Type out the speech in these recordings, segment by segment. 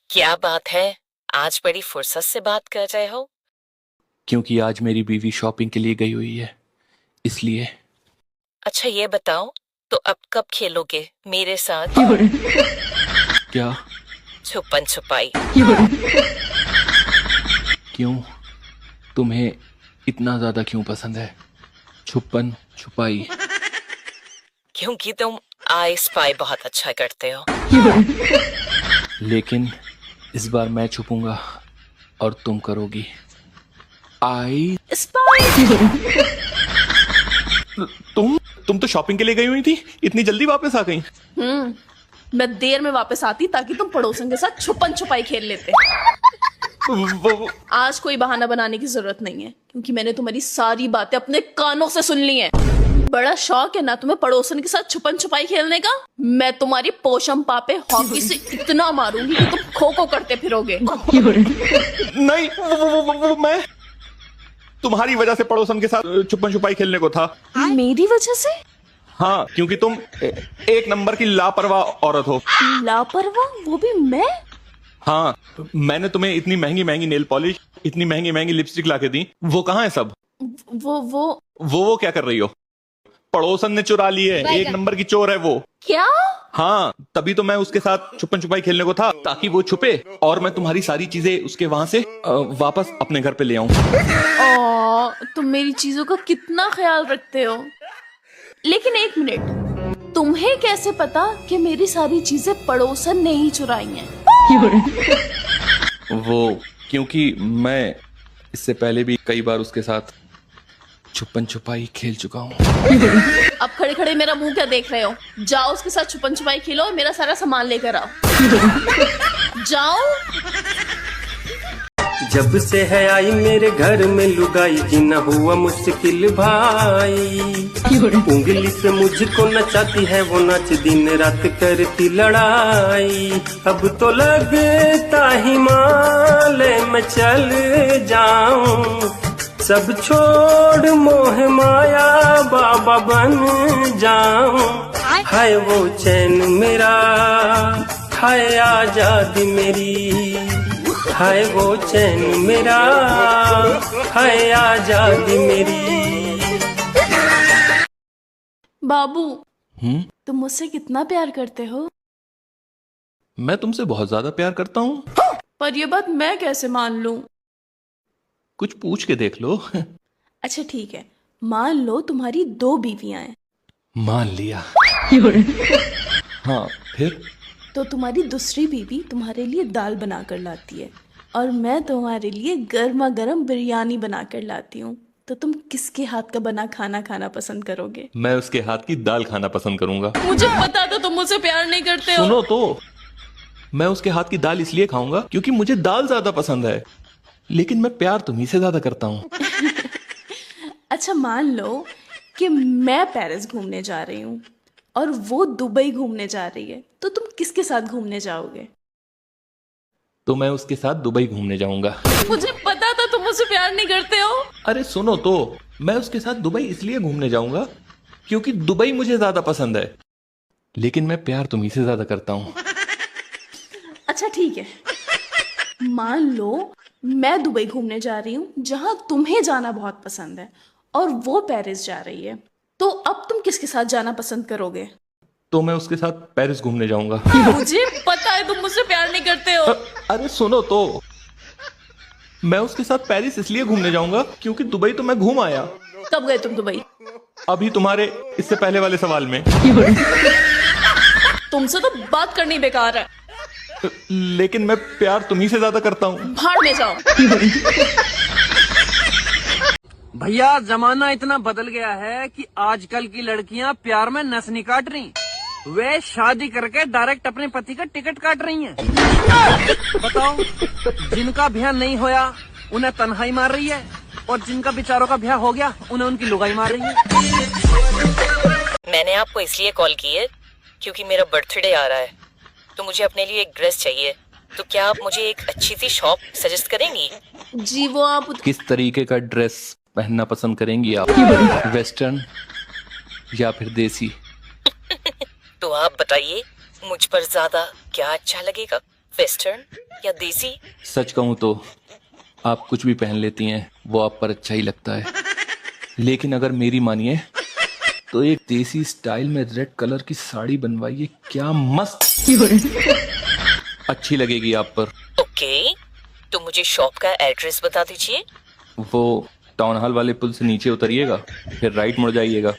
क्या बात है, आज बड़ी फुर्सत से बात कर रहे हो? क्योंकि आज मेरी बीवी शॉपिंग के लिए गई हुई है, इसलिए। अच्छा ये बताओ, तो अब कब खेलोगे मेरे साथ? क्या? छुपन छुपाई। क्यों? तुम्हें इतना ज्यादा क्यों पसंद है छुपन छुपाई? क्योंकि तुम आई स्पाई बहुत अच्छा करते हो। लेकिन इस बार मैं छुपूंगा और तुम करोगी आई स्पाई। तुम तो शॉपिंग के लिए गई हुई थी, इतनी जल्दी वापस आ गई? मैं देर में वापस आती ताकि तुम पड़ोसन के साथ छुपन छुपाई खेल लेते। आज कोई बहाना बनाने की जरूरत नहीं है, क्योंकि मैंने तुम्हारी सारी बातें अपने कानों से सुन ली हैं। बड़ा शौक है ना तुम्हें पड़ोसन के साथ छुपन छुपाई खेलने का? मैं तुम्हारी पोशम पापे हॉकी से इतना मारूंगी कि तुम खो खो करते फिरोगे। नहीं, वो मैं तुम्हारी वजह से पड़ोसन के साथ छुपन छुपाई खेलने को था। मेरी वजह से? हाँ, क्योंकि तुम एक नंबर की लापरवाह औरत हो। लापरवाह? वो भी मैं? हाँ, मैंने तुम्हें इतनी महंगी महंगी नेल पॉलिश, इतनी महंगी महंगी लिपस्टिक लाके दी, वो कहाँ है सब? वो क्या कर रही हो? पड़ोसन ने चुरा ली है, एक नंबर की चोर है वो। क्या? हाँ, तभी तो मैं उसके साथ छुपन छुपाई खेलने को था, ताकि वो छुपे और मैं तुम्हारी सारी चीजें उसके वहां से वापस अपने घर पे ले आऊं। तुम मेरी चीजों का कितना ख्याल रखते हो। लेकिन एक मिनट, तुम्हें कैसे पता कि मेरी सारी चीजें पड़ोसन ने ही चुराई हैं? वो क्योंकि मैं इससे पहले भी कई बार उसके साथ छुपन छुपाई खेल चुका हूँ। अब खड़े खड़े मेरा मुंह क्या देख रहे हो? जाओ उसके साथ छुपन छुपाई खेलो और मेरा सारा सामान लेकर आओ। जाओ। जब से है आई मेरे घर में लुगाई, जीना हुआ मुश्किल भाई। उंगली से मुझको नचाती है वो, नाच दिन रात करती लड़ाई। अब तो लगता हिमालय में चल जाऊं, सब छोड़ मोह माया बाबा बन जाऊं। हाय वो चैन मेरा, हाय आजादी मेरी, हाय वो चैन मेरा, हाय आजादी मेरी। बाबू, तुम मुझसे कितना प्यार करते हो? मैं तुमसे बहुत ज्यादा प्यार करता हूँ। पर ये बात मैं कैसे मान लूं? कुछ पूछ के देख लो। अच्छा ठीक है, मान लो तुम्हारी 2 बीवियां हैं। मान लिया। हाँ, फिर? तो तुम्हारी दूसरी बीवी तुम्हारे लिए दाल बना कर लाती है और मैं तुम्हारे लिए गर्मा गर्म बिरयानी बना कर लाती हूँ, तो तुम किसके हाथ का बना खाना खाना पसंद करोगे? मैं उसके हाथ की दाल खाना पसंद करूंगा। मुझे पता था तुम मुझसे प्यार नहीं करते हो। सुनो तो, मैं उसके हाथ की दाल इसलिए खाऊंगा क्योंकि मुझे दाल ज्यादा पसंद है, लेकिन मैं प्यार तुम्ही से ज्यादा करता हूँ। अच्छा मान लो कि मैं पेरिस घूमने जा रही हूँ और वो दुबई घूमने जा रही है, तो तुम किसके साथ घूमने जाओगे? तो मैं उसके साथ दुबई घूमने जाऊंगा। मुझे पता था तुम मुझसे प्यार नहीं करते हो। अरे सुनो तो, मैं उसके साथ दुबई इसलिए घूमने जाऊंगा क्योंकि दुबई मुझे ज्यादा पसंद है, लेकिन मैं प्यार तुम्ही से ज्यादा करता हूँ। अच्छा ठीक है, मान लो मैं दुबई घूमने जा रही हूँ जहां तुम्हें जाना बहुत पसंद है और वो पेरिस जा रही है, तो अब तुम किसके साथ जाना पसंद करोगे? तो मैं उसके साथ पेरिस घूमने जाऊंगा। मुझे पता है तुम मुझसे प्यार नहीं करते हो। अरे सुनो तो, मैं उसके साथ पेरिस इसलिए घूमने जाऊंगा क्योंकि दुबई तो मैं घूम आया। कब गए तुम दुबई? अभी तुम्हारे इससे पहले वाले सवाल में। तुमसे तो बात करनी बेकार है। लेकिन मैं प्यार तुम्ही से ज्यादा करता हूँ। भाड़ में जाओ। भैया जमाना इतना बदल गया है कि आजकल की लड़कियां प्यार में नस नहीं काट रही, वे शादी करके डायरेक्ट अपने पति का टिकट काट रही हैं। बताओ, जिनका ब्याह नहीं होया उन्हें तन्हाई मार रही है, और जिनका बेचारों का ब्याह हो गया उन्हें उनकी लुगाई मार रही है। मैंने आपको इसलिए कॉल की है क्योंकि मेरा बर्थडे आ रहा है, तो मुझे अपने लिए एक ड्रेस चाहिए। तो क्या आप मुझे एक अच्छी सी शॉप सजेस्ट करेंगी? जी वो आप किस तरीके का ड्रेस पहनना पसंद करेंगी आप? वेस्टर्न या फिर देसी? तो आप बताइए, मुझ पर ज्यादा क्या अच्छा लगेगा, वेस्टर्न या देसी? सच कहूं तो आप कुछ भी पहन लेती हैं, वो आप पर अच्छा ही लगता है। लेकिन अगर मेरी मानिए तो एक देसी स्टाइल में रेड कलर की साड़ी बनवाइए, क्या मस्त अच्छी लगेगी आप पर। ओके, तो मुझे शॉप का एड्रेस बता दीजिए। वो टाउन हॉल वाले पुल से नीचे उतरिएगा, फिर राइट मुड़ जाइएगा,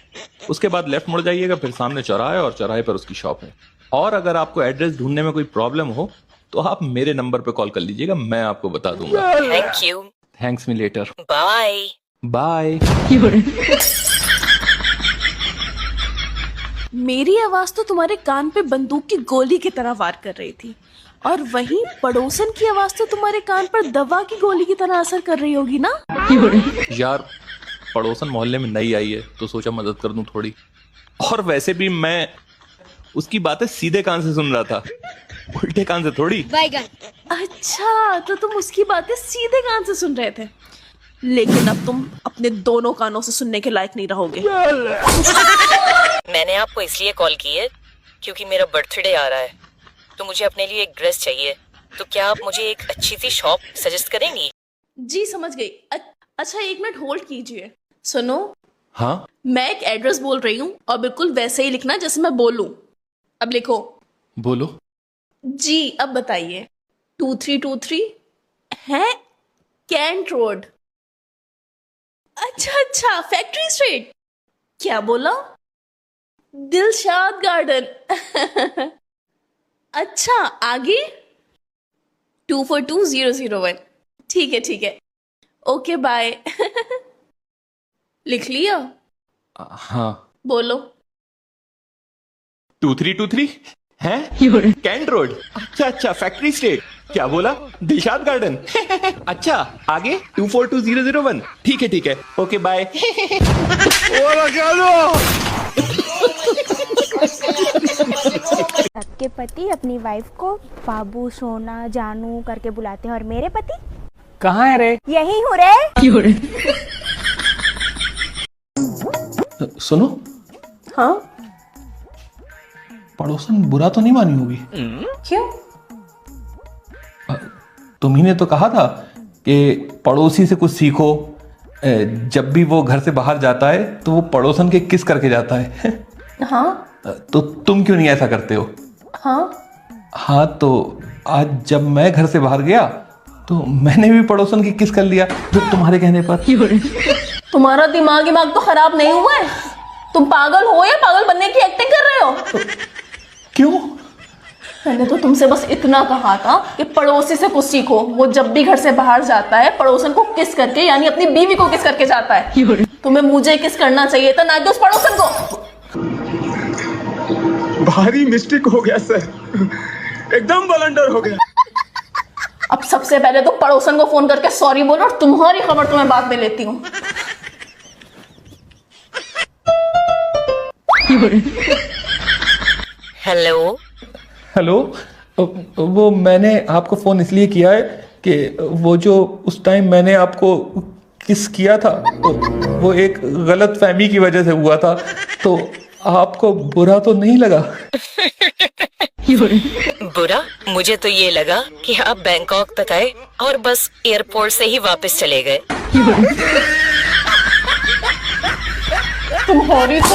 उसके बाद लेफ्ट मुड़ जाइएगा, फिर सामने चौराहा है और चौराहे पर उसकी शॉप है। और अगर आपको एड्रेस ढूंढने में कोई प्रॉब्लम हो तो आप मेरे नंबर पे कॉल कर लीजिएगा, मैं आपको बता दूंगा। Thank you. Thanks me later. Bye. Bye. मेरी आवाज तो तुम्हारे कान पे बंदूक की गोली की तरह वार कर रही थी, और वहीं पड़ोसन की आवाज तो तुम्हारे कान पर दवा की गोली की तरह असर कर रही होगी ना। यार पड़ोसन मोहल्ले में नई आई है तो सोचा मदद कर दूं थोड़ी। और वैसे भी मैं उसकी बातें सीधे कान से सुन रहा था, उल्टे कान से थोड़ी। अच्छा, तो तुम उसकी बातें सीधे कान से सुन रहे थे, लेकिन अब तुम अपने दोनों कानों से सुनने के लायक नहीं रहोगे। मैंने आपको इसलिए कॉल की है क्योंकि मेरा बर्थडे आ रहा है, तो मुझे अपने लिए एक ड्रेस चाहिए। तो क्या आप मुझे एक अच्छी सी शॉप सजेस्ट करेंगी? जी समझ गई। अच्छा, 1 मिनट होल्ड कीजिए। सुनो, हाँ मैं एक एड्रेस बोल रही हूँ और बिल्कुल वैसे ही लिखना जैसे मैं बोलूं। अब लिखो। बोलो। जी, अब बताइए। 2323 है कैंट रोड। अच्छा, फैक्ट्री स्ट्रीट। क्या बोला? दिलशाद गार्डन। अच्छा, आगे 242001। ठीक है। Okay, bye. लिख लिया? हाँ। बोलो। 2323 है कैंट रोड। अच्छा, फैक्ट्री स्ट्रीट। क्या बोला? दिलशाद गार्डन। अच्छा, आगे 242001। ठीक है। Okay, bye. सबके पति अपनी वाइफ को बाबू, सोना, जानू करके बुलाते हैं, और मेरे पति कहाँ है रे? यही हूँ रे। सुनो, हाँ, पड़ोसन बुरा तो नहीं मानी होगी? क्यों? तुम्ही ने तो कहा था कि पड़ोसी से कुछ सीखो, जब भी वो घर से बाहर जाता है तो वो पड़ोसन के किस करके जाता है। हाँ तो तुम क्यों नहीं ऐसा करते हो? हाँ, तो आज जब मैं घर से बाहर गया तो मैंने भी पड़ोसन की किस कर लिया, जो तुम्हारे कहने पर। तुम्हारा दिमाग तो खराब नहीं हुआ है? तुम पागल हो या पागल बनने की एक्टिंग कर रहे हो? क्यों? मैंने तो तुमसे बस इतना कहा था कि पड़ोसी से कुछ सीखो। वो जब भी घर से बाहर जाता है पड़ोसन को किस करके, यानी अपनी बीवी को किस करके जाता है। तुम्हें मुझे किस करना चाहिए था, ना कि उस पड़ोसन को। भारी मिस्टेक हो गया सर, एकदम ब्लंडर हो गया। अब सबसे पहले तो पड़ोसन को फोन करके सॉरी बोलो, और तुम्हारी खबर तो मैं बाद में लेती हूँ। हेलो, वो मैंने आपको फोन इसलिए किया है कि वो जो उस टाइम मैंने आपको किस किया था तो वो एक गलत फहमी की वजह से हुआ था, तो आपको बुरा तो नहीं लगा? बुरा? मुझे तो ये लगा कि आप बैंकॉक तक आए और बस एयरपोर्ट से ही वापस चले गए। तुम्हारी तो